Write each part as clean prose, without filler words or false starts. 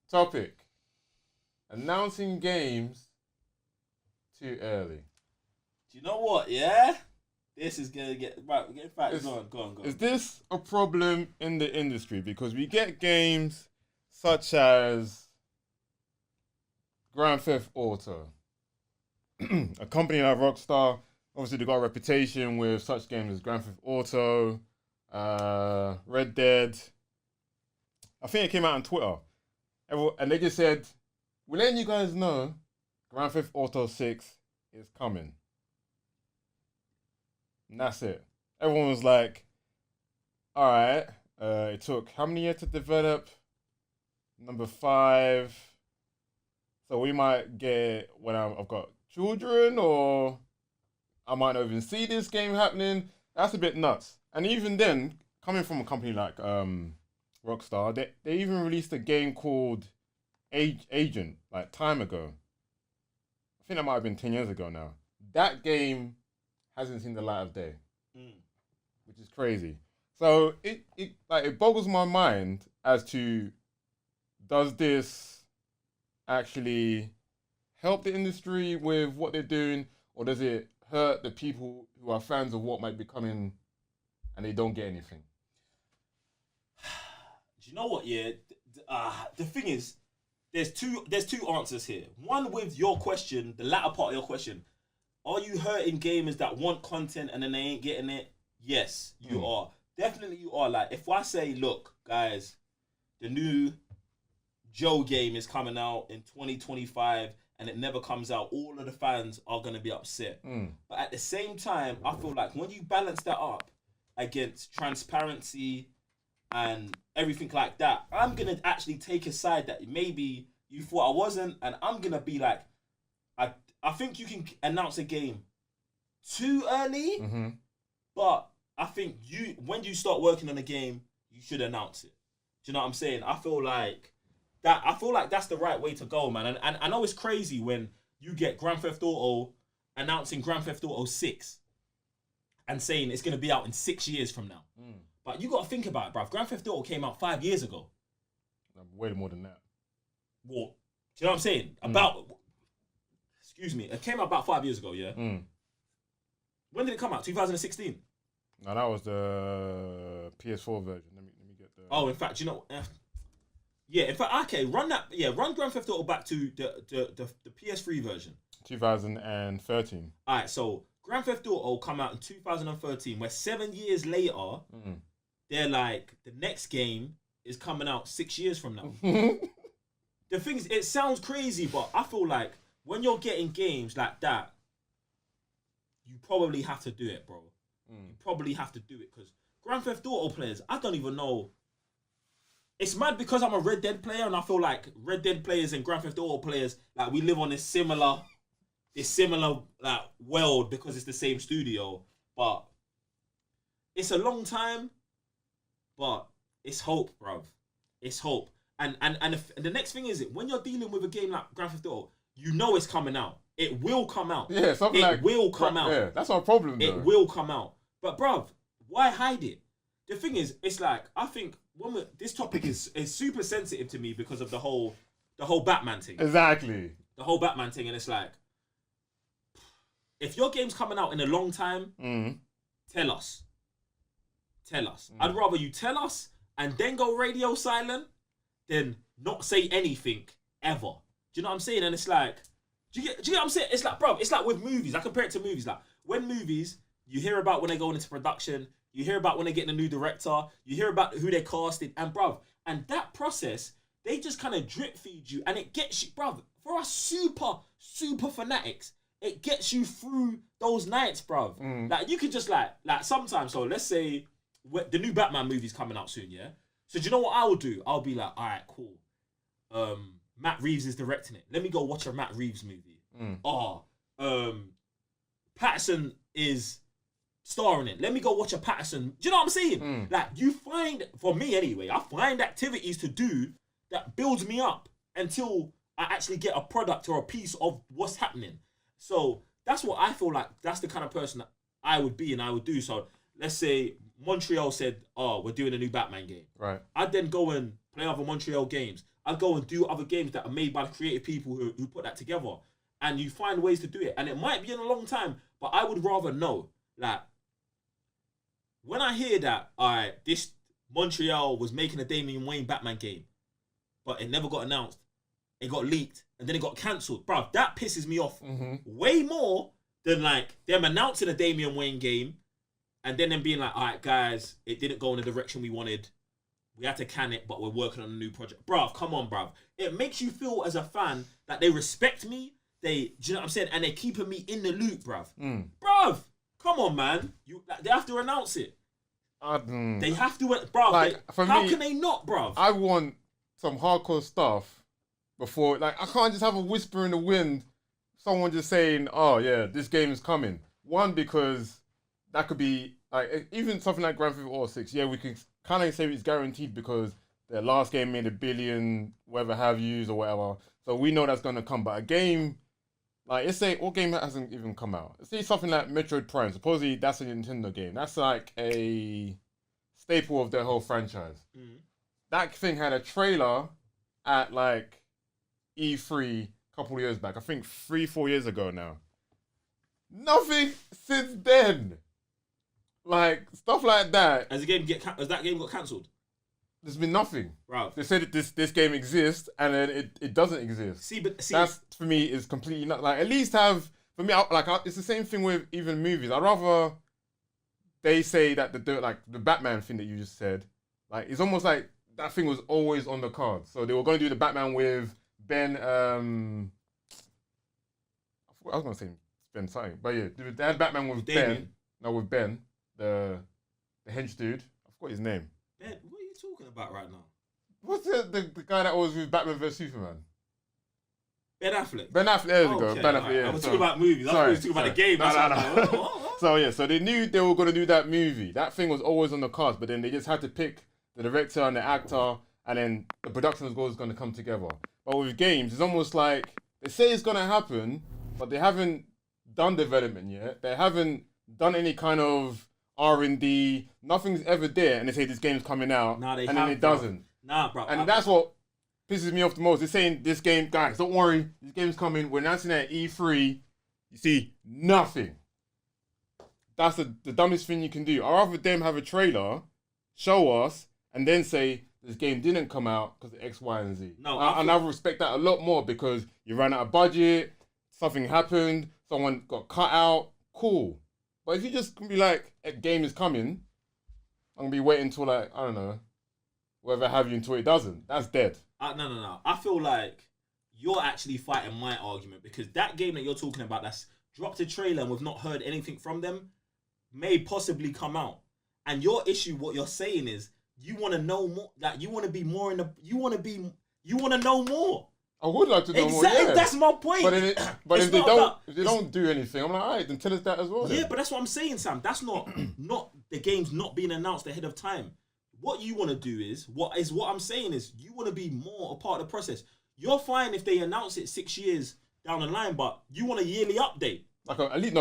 Topic: announcing games too early. Do you know what? Yeah, this is gonna get right. Get back. Go on. Is this a problem in the industry? Because we get games such as Grand Theft Auto, a company like Rockstar. Obviously, they got a reputation with such games as Grand Theft Auto, Red Dead. I think it came out on Twitter. And they just said, we're letting you guys know Grand Theft Auto 6 is coming. And that's it. Everyone was like, alright, it took how many years to develop? Number 5. So we might get when I've got children, or I might not even see this game happening. That's a bit nuts. And even then, coming from a company like Rockstar, they even released a game called Agent, like time ago. I think that might have been 10 years ago now. That game hasn't seen the light of day, which is crazy. So it boggles my mind as to, does this actually help the industry with what they're doing, or does it hurt the people who are fans of what might be coming and they don't get anything? Do you know what? Yeah, the thing is, there's two answers here. One with your question, the latter part of your question. Are you hurting gamers that want content and then they ain't getting it? Yes, you are. Definitely you are. Like, if I say, look, guys, the new Joe game is coming out in 2025 and it never comes out, all of the fans are going to be upset. But at the same time, I feel like when you balance that up against transparency and everything like that, I'm going to actually take a side that maybe you thought I wasn't, and I'm going to be like, I think you can announce a game too early, but I think when you start working on a game, you should announce it. Do you know what I'm saying? I feel like that's the right way to go, man. And I know it's crazy when you get Grand Theft Auto announcing Grand Theft Auto 6 and saying it's going to be out in 6 years from now. But you got to think about it, bruv. Grand Theft Auto came out 5 years ago. Way more than that. What? Do you know what I'm saying? Excuse me. It came out about 5 years ago, yeah? When did it come out? 2016? No, that was the PS4 version. Let me get the... Oh, in fact, you know... yeah, in fact, okay, run Grand Theft Auto back to the PS3 version. 2013. Alright, so Grand Theft Auto come out in 2013, where 7 years later, they're like, the next game is coming out 6 years from now. The thing is, it sounds crazy, but I feel like when you're getting games like that, you probably have to do it, bro. You probably have to do it, because Grand Theft Auto players, I don't even know. It's mad because I'm a Red Dead player, and I feel like Red Dead players and Grand Theft Auto players, like, we live on this similar like world because it's the same studio. But it's a long time, but it's hope, bruv. It's hope. And the next thing is, when you're dealing with a game like Grand Theft Auto, you know it's coming out. It will come out. Yeah, something like... It will come out. Yeah, that's our problem, though. It will come out. But, bruv, why hide it? The thing is, it's like, I think this topic is super sensitive to me because of the whole Batman thing. Exactly. The whole Batman thing, and it's like, if your game's coming out in a long time, tell us. Tell us. I'd rather you tell us and then go radio silent than not say anything ever. Do you know what I'm saying? And it's like, do you get what I'm saying? It's like, bro, it's like with movies. I compare it to movies. Like, when movies, you hear about when they're going into production, you hear about when they're getting a new director, you hear about who they're casting, and bruv, and that process, they just kind of drip feed you, and it gets you, bruv, for us super fanatics, it gets you through those nights, bruv. Like, you can just like sometimes, so let's say the new Batman movie's coming out soon, yeah? So do you know what I will do? I'll be like, all right, cool. Matt Reeves is directing it. Let me go watch a Matt Reeves movie. Patterson is starring it. Let me go watch a Patterson. Do you know what I'm saying? Like, you find, for me anyway, I find activities to do that builds me up until I actually get a product or a piece of what's happening. So that's what I feel like. That's the kind of person that I would be and I would do. So let's say Montreal said, oh, we're doing a new Batman game. Right. I'd then go and play other Montreal games. I'd go and do other games that are made by the creative people who put that together. And you find ways to do it. And it might be in a long time, but I would rather know. Like, when I hear that, this Montreal was making a Damian Wayne Batman game, but it never got announced, it got leaked, and then it got cancelled. Bro, that pisses me off way more than like them announcing a Damian Wayne game and then them being like, all right, guys, it didn't go in the direction we wanted. We had to can it, but we're working on a new project. Bruv, come on, bruv. It makes you feel as a fan that they respect me. Do you know what I'm saying? And they're keeping me in the loop, bruv. Bruv, come on, man. They have to announce it. They have to, bruv. Like, how can they not, bruv? I want some hardcore stuff before, like, I can't just have a whisper in the wind, someone just saying, oh yeah, this game is coming. One, because that could be, like, even something like Grand Theft Auto 6, yeah, we could kind of say it's guaranteed because their last game made 1 billion, whatever have yous or whatever. So we know that's going to come. But a game, like, let's say, what game hasn't even come out? Let's say something like Metroid Prime. Supposedly that's a Nintendo game. That's like a staple of their whole franchise. That thing had a trailer at like E3 a couple of years back. I think 3-4 years ago now. Nothing since then. Like, stuff like that. Has that game got cancelled? There's been nothing. Right. They said that this game exists and then it doesn't exist. See, that's, for me, is completely not, like, at least have, for me, it's the same thing with even movies. I'd rather they say that the Batman thing that you just said, like, it's almost like that thing was always on the card. So they were going to do the Batman with Ben, I was going to say Ben something, but yeah, they had Batman with Ben. No, with Ben, the hench dude. I forgot his name. Ben, what are you talking about right now? What's the guy that was with Batman vs Superman? Ben Affleck. Ben Affleck, there we go. Ben Affleck, yeah. I was talking about movies. I thought you were talking about the game. No. So yeah, so they knew they were going to do that movie. That thing was always on the cards, but then they just had to pick the director and the actor, and then the production was going to come together. But with games, it's almost like they say it's going to happen, but they haven't done development yet. They haven't done any kind of R&D. Nothing's ever there, and they say this game's coming out, and then it doesn't. Nah, bro. And that's what pisses me off the most. They're saying this game, guys, don't worry, this game's coming. We're announcing it at E3. You see nothing. That's the dumbest thing you can do. I'd rather them have a trailer, show us, and then say this game didn't come out because of X, Y, and Z. No, and I respect that a lot more because you ran out of budget, something happened, someone got cut out, cool. But if you just can be like, a game is coming, I'm going to be waiting until, like, I don't know, whatever have you until it doesn't. That's dead. No. I feel like you're actually fighting my argument because that game that you're talking about that's dropped a trailer and we've not heard anything from them may possibly come out. And your issue, what you're saying is you want to know more. Like, you want to be more in the... You want to know more. I would like to know more, yeah. That's my point. But if they don't do anything, I'm like, all right, then tell us that as well. Yeah, then. but that's what I'm saying, Sam. That's not the game's not being announced ahead of time. What you want to do is what I'm saying is you want to be more a part of the process. You're fine if they announce it 6 years down the line, but you want a yearly update. Like at least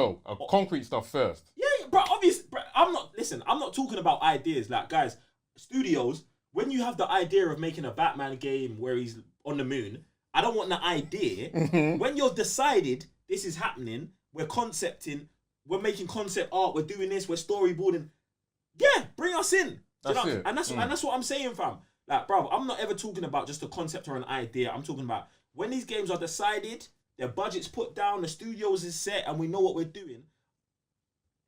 concrete stuff first. Yeah, bro. Obviously, bro, I'm not talking about ideas. Like, guys, studios, when you have the idea of making a Batman game where he's on the moon, I don't want the idea. When you're decided this is happening, we're concepting, we're making concept art, we're doing this, we're storyboarding. Yeah, bring us in. And that's what I'm saying, fam. Like, bro, I'm not ever talking about just a concept or an idea. I'm talking about when these games are decided, their budget's put down, the studios is set, and we know what we're doing.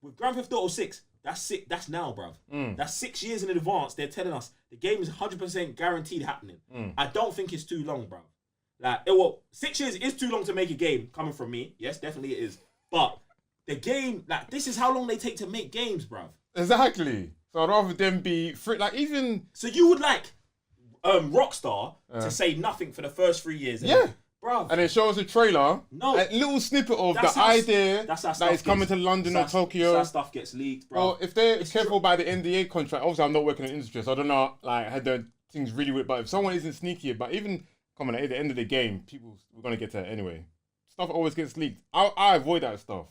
With Grand Theft Auto 6, that's sick. That's now, bruv. That's 6 years in advance. They're telling us the game is 100% guaranteed happening. I don't think it's too long, bruv. Like, 6 years is too long to make a game, coming from me. Yes, definitely it is. But the game, like, this is how long they take to make games, bruv. Exactly. So I'd rather them be free, like, even... So you would like Rockstar to say nothing for the first 3 years. Yeah. Bruv. And then show us a trailer, no, a little snippet of the idea that is coming to London or Tokyo. That stuff gets leaked, bro. Well, if they're careful by the NDA contract, obviously I'm not working in the industry, so I don't know, like, how the things really work. But if someone isn't sneaky, but even, come on, at the end of the game, we're going to get to that anyway. Stuff always gets leaked. I avoid that stuff.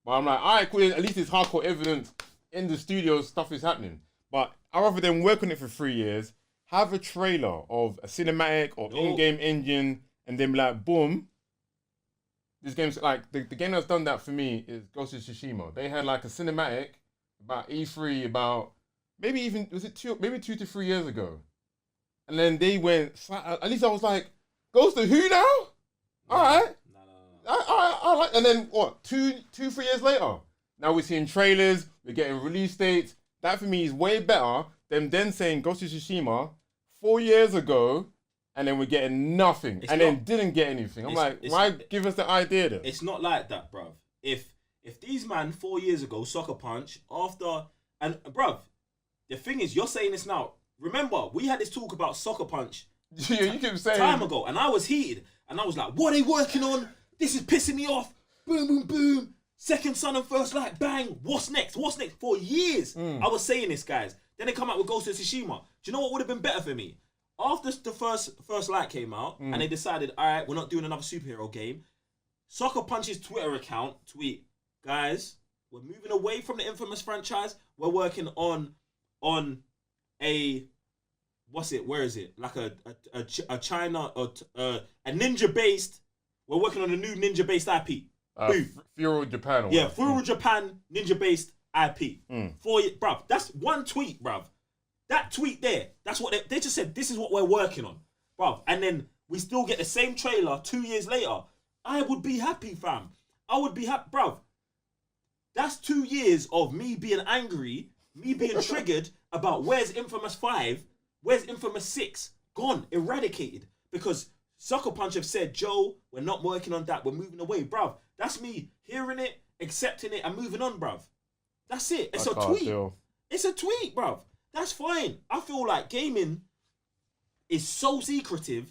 But I'm like, all right, cool, at least it's hardcore evidence in the studio stuff is happening. But I'd rather them work on it for 3 years, have a trailer of a cinematic or in-game engine, and then be like, boom. This game's like the game that's done that for me is Ghost of Tsushima. They had like a cinematic about E3 about maybe even was it 2 to 3 years ago, and then they went. At least I was like, Ghost of who now? All right, I like. And then what? 3 years later, now we're seeing trailers. We're getting release dates. That for me is way better than then saying Ghost of Tsushima 4 years ago. And then we're getting nothing, then didn't get anything. I'm like, why give us the idea then? It's not like that, bruv. If these man 4 years ago, Sucker Punch, bruv, the thing is, you're saying this now. Remember, we had this talk about Sucker Punch you keep saying time ago, and I was heated, and I was like, what are they working on? This is pissing me off. Boom, boom, boom. Second Son and First Light, bang. What's next? For years, I was saying this, guys. Then they come out with Ghost of Tsushima. Do you know what would have been better for me? After the first Light came out, and they decided, all right, we're not doing another superhero game. Sucker Punch's Twitter account tweet, guys, we're moving away from the Infamous franchise. We're working on a where is it? Like a China or a ninja based. We're working on a new ninja based IP. Furo Japan. Yeah, Furo Japan ninja based IP. Bruv, that's one tweet, bruv. That tweet there, that's what they just said, this is what we're working on. Bruv, and then we still get the same trailer 2 years later. I would be happy, fam. I would be happy. Bruv, that's 2 years of me being angry, me being triggered about where's Infamous 5, where's Infamous 6, gone, eradicated. Because Sucker Punch have said, Joe, we're not working on that, we're moving away. Bruv, that's me hearing it, accepting it, and moving on, bruv. That's it. It's a tweet. It's a tweet, bruv. That's fine. I feel like gaming is so secretive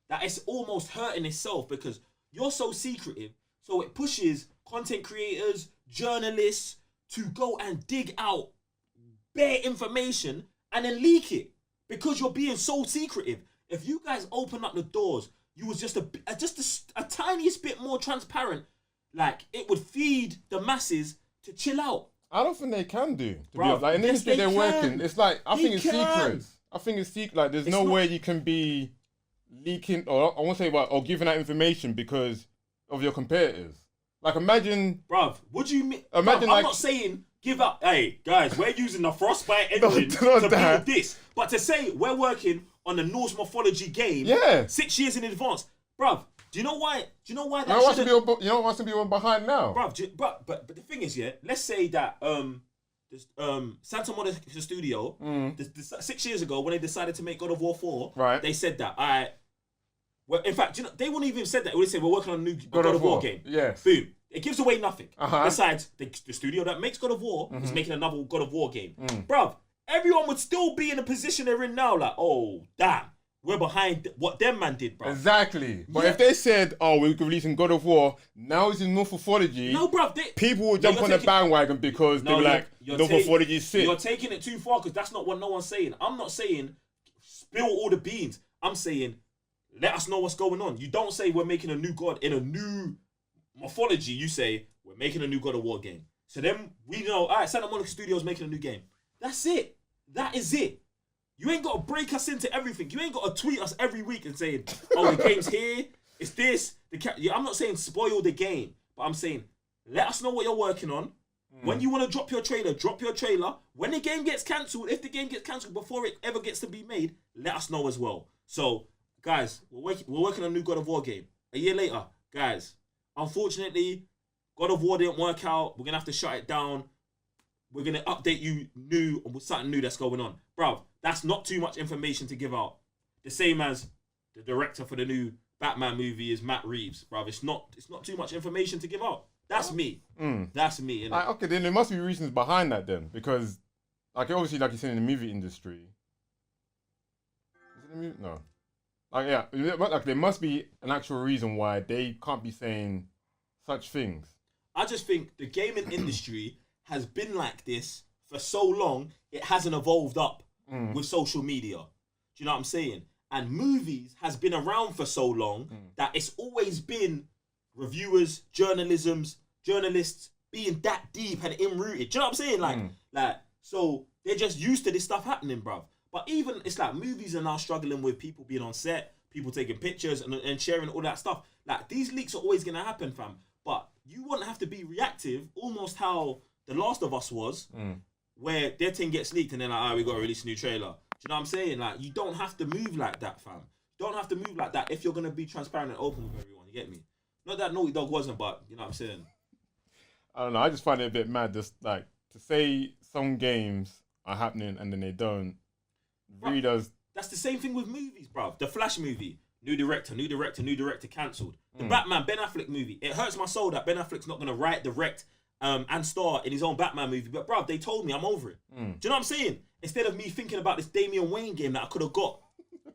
that it's almost hurting itself because you're so secretive. So it pushes content creators, journalists to go and dig out bare information and then leak it because you're being so secretive. If you guys open up the doors, you was just a tiniest bit more transparent, like it would feed the masses to chill out. I don't think they can do. To be honest. Like in the industry they're working, it's like I think it's secrets. I think it's secret. Like there's no way you can be leaking or I won't say about or giving out information because of your competitors. Like imagine, bruv. What do you mean? Imagine I'm not saying give up. Hey guys, we're using the Frostbite engine to build this, but to say we're working on the Norse mythology game, 6 years in advance, bruv. Do you know why? Do you know why that? You know what's to be on behind now, bruv. But the thing is, let's say that Santa Monica Studio, 6 years ago when they decided to make God of War 4, right? They said that well, in fact, they wouldn't even said that. They would say we're working on a new God of War game. Yes. Boom. It gives away nothing. Besides, the studio that makes God of War is making another God of War game. Bruv, everyone would still be in the position they're in now. Like, oh, damn. We're behind what them man did, bro. Exactly. But if they said, oh, we're releasing God of War, now it's in North Mythology, no, bro, people will jump on the bandwagon because they were like, North Mythology is sick. You're taking it too far because that's not what no one's saying. I'm not saying spill all the beans. I'm saying let us know what's going on. You don't say we're making a new God in a new mythology. You say we're making a new God of War game. So then we know, all right, Santa Monica Studios making a new game. That's it. That is it. You ain't got to break us into everything. You ain't got to tweet us every week and saying, oh, the game's here. It's this. I'm not saying spoil the game, but I'm saying let us know what you're working on. When you want to drop your trailer, drop your trailer. When the game gets cancelled, if the game gets cancelled before it ever gets to be made, let us know as well. So, guys, we're working on a new God of War game. A year later, guys, unfortunately, God of War didn't work out. We're going to have to shut it down. We're going to update you with something new that's going on. Bruv, that's not too much information to give out. The same as the director for the new Batman movie is Matt Reeves. Bruv, it's not too much information to give out. That's me. That's me. Innit? Okay, then there must be reasons behind that then. Because, obviously, like you said, in the movie industry. Is it the movie? No. There must be an actual reason why they can't be saying such things. I just think the gaming industry has been like this for so long, it hasn't evolved up with social media. Do you know what I'm saying? And movies has been around for so long that it's always been reviewers, journalists being that deep and in-rooted. Do you know what I'm saying? So they're just used to this stuff happening, bruv. But even it's like movies are now struggling with people being on set, people taking pictures and sharing all that stuff. Like these leaks are always gonna happen, fam. But you wouldn't have to be reactive, almost how The Last of Us was, where their thing gets leaked and then like, we gotta release a new trailer. Do you know what I'm saying? Like you don't have to move like that, fam. You don't have to move like that if you're gonna be transparent and open with everyone. You get me? Not that Naughty Dog wasn't, but you know what I'm saying. I don't know. I just find it a bit mad. Just like to say some games are happening and then they don't. Really does. That's the same thing with movies, bruv. The Flash movie, new director, cancelled. The Batman Ben Affleck movie. It hurts my soul that Ben Affleck's not gonna write, direct, and star in his own Batman movie. But bruv, they told me I'm over it. Do you know what I'm saying? Instead of me thinking about this Damian Wayne game that I could have got,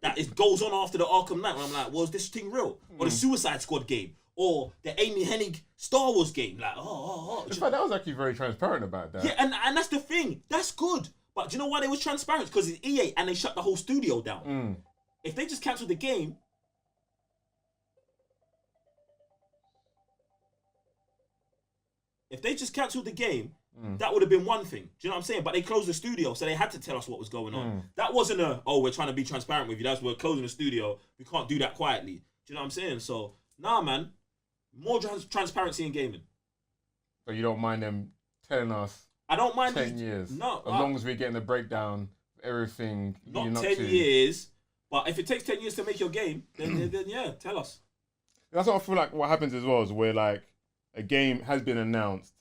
that it goes on after the Arkham Knight, where I'm like, was this thing real? Or the Suicide Squad game, or the Amy Hennig Star Wars game. Like, In fact, that was actually very transparent about that. Yeah, and that's the thing. That's good. But do you know why they was transparent? Because it's EA and they shut the whole studio down. If they just cancelled the game, that would have been one thing. Do you know what I'm saying? But they closed the studio, so they had to tell us what was going on. That wasn't we're trying to be transparent with you. We're closing the studio. We can't do that quietly. Do you know what I'm saying? So, nah, man. More transparency in gaming. So you don't mind them telling us I don't mind 10 years. No. As long as we're getting the breakdown, everything. Not 10 years, but if it takes 10 years to make your game, then yeah, tell us. That's what I feel like what happens as well is where like a game has been announced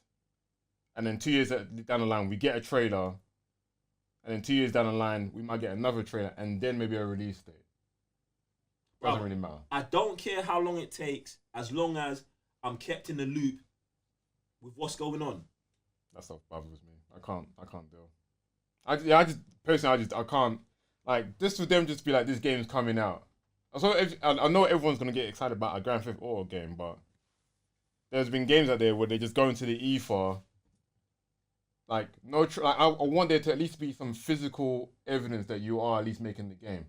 and then 2 years down the line we get a trailer and then 2 years down the line we might get another trailer and then maybe a release date. Doesn't really matter. I don't care how long it takes as long as I'm kept in the loop with what's going on. That stuff bothers me. I can't deal. I can't, like, just for them just to be like, this game's coming out. So I know everyone's going to get excited about a Grand Theft Auto game, but there's been games out there where they just go into the ether. Like, I want there to at least be some physical evidence that you are at least making the game.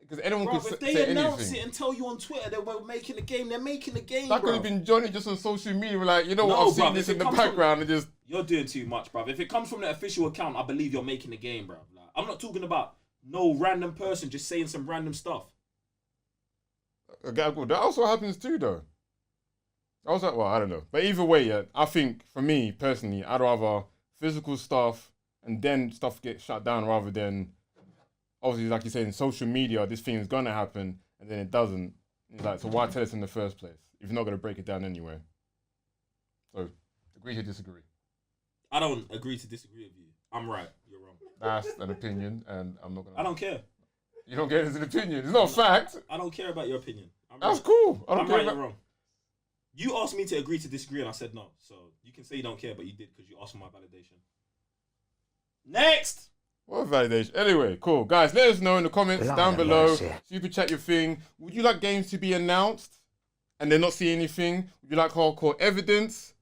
Because anyone can say anything. If they announce it and tell you on Twitter that we're making the game, they're making the game, that could have been Johnny just on social media. We're like, you know what, I've seen this in the background and just... You're doing too much, bruv. If it comes from the official account, I believe you're making the game, bruv. Like, I'm not talking about no random person just saying some random stuff. That also happens too, though. I don't know. But either way, yeah, I think, for me, personally, I'd rather physical stuff and then stuff get shut down rather than... Obviously, like you say, in social media, this thing is going to happen, and then it doesn't. It's like, so why tell us in the first place if you're not going to break it down anyway? So, agree to disagree. I don't agree to disagree with you. I'm right. You're wrong. That's an opinion, and I'm not going to... I don't care. You don't care it's an opinion. It's not a fact. I don't care about your opinion. That's cool. I'm right, you're wrong. You asked me to agree to disagree, and I said no. So, you can say you don't care, but you did because you asked for my validation. Next! What validation? Anyway, cool. Guys, let us know in the comments down below. Super chat your thing. Would you like games to be announced and then not see anything? Would you like hardcore evidence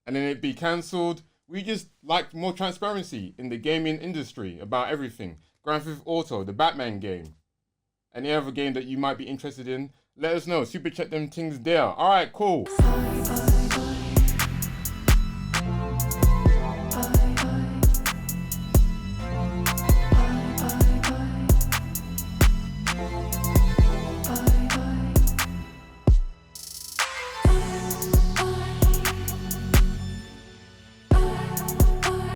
and then it be cancelled? We just like more transparency in the gaming industry about everything. Grand Theft Auto, the Batman game. Any other game that you might be interested in, let us know. Super chat them things there. All right, cool.